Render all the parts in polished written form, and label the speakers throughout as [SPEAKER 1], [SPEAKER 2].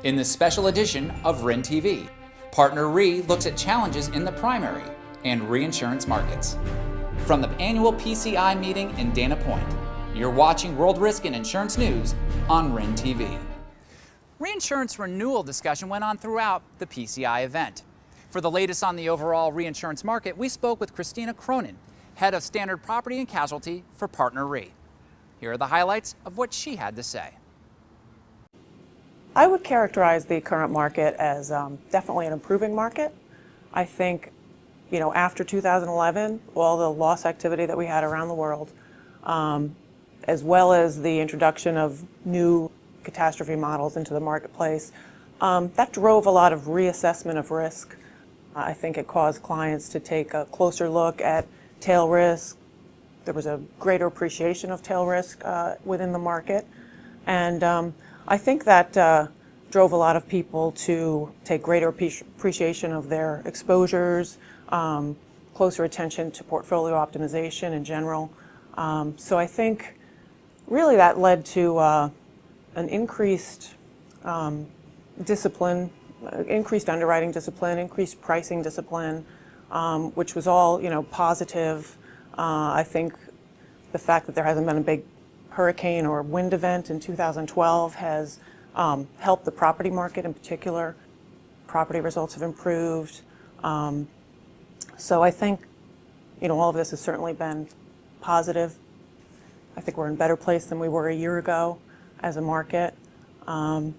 [SPEAKER 1] In this special edition of WRINtv, PartnerRe looks at challenges in the primary and reinsurance markets. From the annual PCI meeting in Dana Point, you're watching World Risk and Insurance News on WRINtv. Reinsurance renewal discussion went on throughout the PCI event. For the latest on the overall reinsurance market, we spoke with Christina Cronin, head of Standard Property and Casualty for PartnerRe. Here are the highlights of what she had to say.
[SPEAKER 2] I would characterize the current market as definitely an improving market. I think, after 2011, all the loss activity that we had around the world, as well as the introduction of new catastrophe models into the marketplace, that drove a lot of reassessment of risk. I think it caused clients to take a closer look at tail risk. There was a greater appreciation of tail risk within the market. And I think that drove a lot of people to take greater appreciation of their exposures, closer attention to portfolio optimization in general. So I think really that led to an increased discipline, increased underwriting discipline, increased pricing discipline, which was all positive. I think the fact that there hasn't been a big hurricane or wind event in 2012 has helped the property market in particular. Property results have improved. So I think all of this has certainly been positive. I think we're in a better place than we were a year ago as a market. On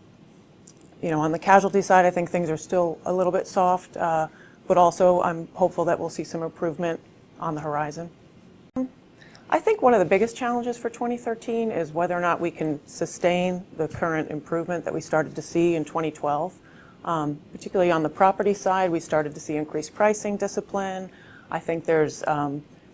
[SPEAKER 2] the casualty side, I think things are still a little bit soft, but also I'm hopeful that we'll see some improvement on the horizon. I think one of the biggest challenges for 2013 is whether or not we can sustain the current improvement that we started to see in 2012. Particularly on the property side, we started to see increased pricing discipline. I think there's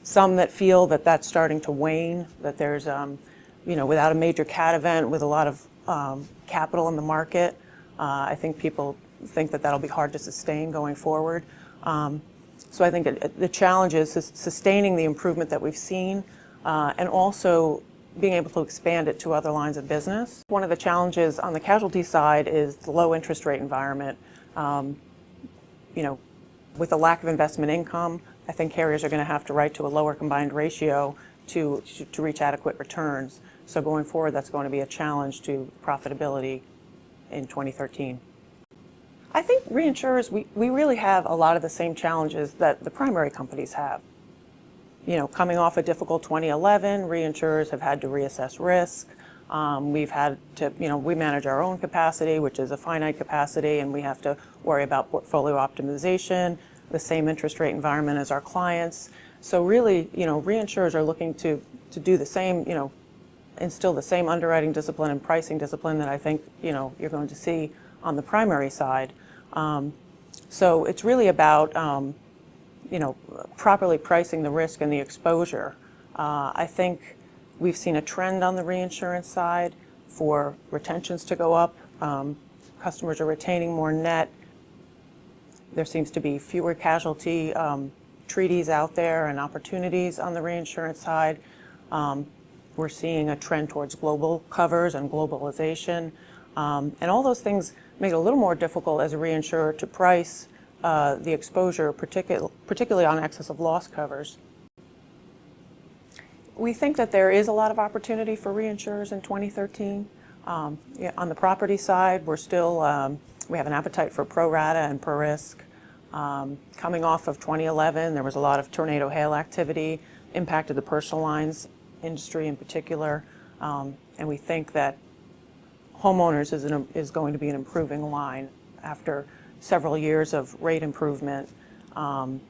[SPEAKER 2] some that feel that that's starting to wane, that there's, without a major cat event, with a lot of capital in the market, I think people think that that'll be hard to sustain going forward. So I think the challenge is sustaining the improvement that we've seen and also being able to expand it to other lines of business. One of the challenges on the casualty side is the low interest rate environment. With a lack of investment income, I think carriers are going to have to write to a lower combined ratio to reach adequate returns. So going forward, that's going to be a challenge to profitability in 2013. I think reinsurers, we really have a lot of the same challenges that the primary companies have. Coming off a difficult 2011, reinsurers have had to reassess risk. We've had to, we manage our own capacity, which is a finite capacity, and we have to worry about portfolio optimization, the same interest rate environment as our clients. So really, reinsurers are looking to do the same, instill the same underwriting discipline and pricing discipline that I think, you're going to see on the primary side. So it's really about, properly pricing the risk and the exposure. I think we've seen a trend on the reinsurance side for retentions to go up. Customers are retaining more net. There seems to be fewer casualty treaties out there and opportunities on the reinsurance side. We're seeing a trend towards global covers and globalization. And all those things make it a little more difficult as a reinsurer to price the exposure, particularly on excess of loss covers. We think that there is a lot of opportunity for reinsurers in 2013. On the property side, we're still, we have an appetite for pro rata and per risk. Coming off of 2011, there was a lot of tornado hail activity, impacted the personal lines industry in particular, and we think that homeowners is going to be an improving line after several years of rate improvement, and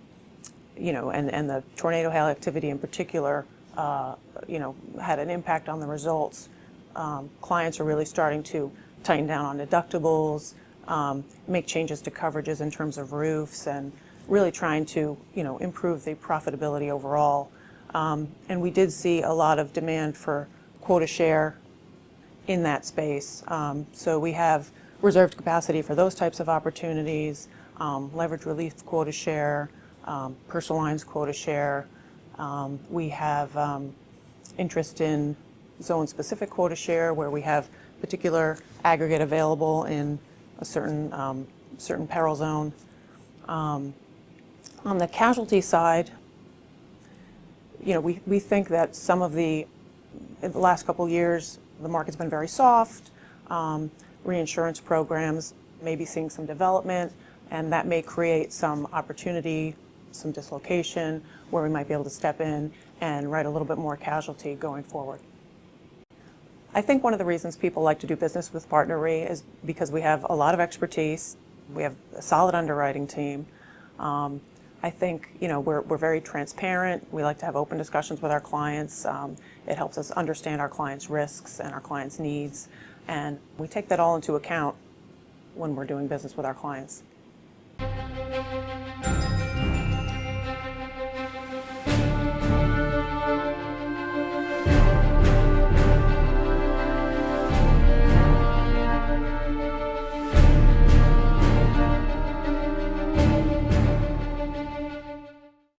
[SPEAKER 2] the tornado hail activity in particular, had an impact on the results. Clients are really starting to tighten down on deductibles, make changes to coverages in terms of roofs, and really trying to, improve the profitability overall. And we did see a lot of demand for quota share in that space. So we have reserved capacity for those types of opportunities, leverage relief quota share, personal lines quota share. We have interest in zone-specific quota share where we have particular aggregate available in a certain peril zone. On the casualty side, we think that in the last couple of years, the market's been very soft. Reinsurance programs may be seeing some development, and that may create some opportunity, some dislocation, where we might be able to step in and write a little bit more casualty going forward. I think one of the reasons people like to do business with PartnerRe is because we have a lot of expertise, we have a solid underwriting team. I think we're very transparent. We like to have open discussions with our clients. It helps us understand our clients' risks and our clients' needs, and we take that all into account when we're doing business with our clients.